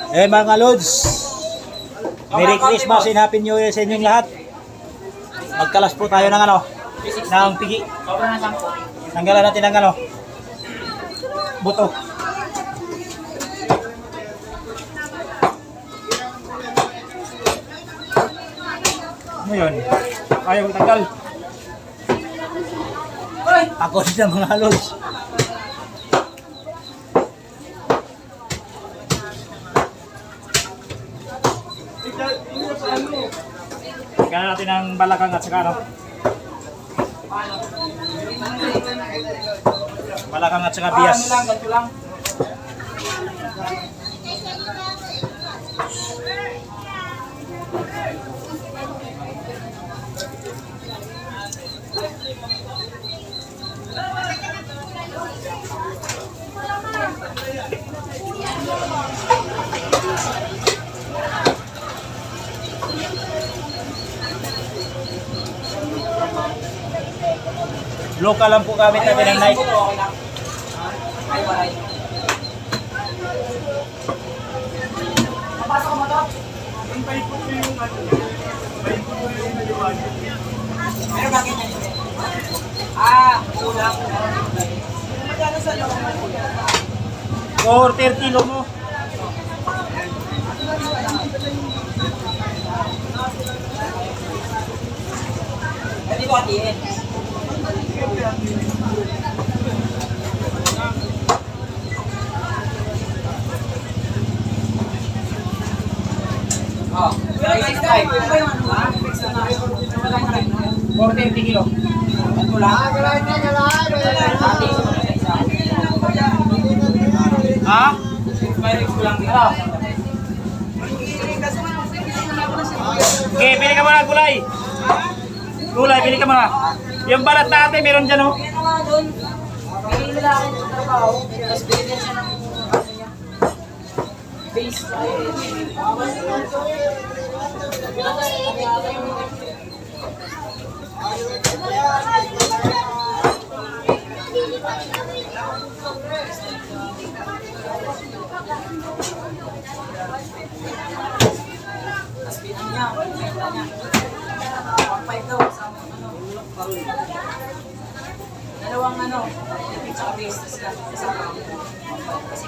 Mga Lods, Merry Christmas and Happy New Year sa inyong lahat. Magkalas po tayo ng ng pigi. Tanggalan natin ng buto. Ano yun? Ayaw tanggal. Ako din mga Lods. Tingnan natin ang balakang at saka balakang at saka bias. Local lang po gamit natin ng knife. Pero bakit yan? Kulang. Magkano sa loob mo? 430 kilo mo. Hindi ko hatiin. Oh, 430 kilo. Ano lang? Ha? Okay, pili ka muna gulay. Gulay, pili ka muna. Yung balat natin, meron dyan oh. Kaya nga doon, may lalaki sa trabaho, tapos binigyan siya ng base. Tapos binigyan niya, binigyan niya. 1.5 daw, sa dalawang tsaka base, tapos kasama. Kasi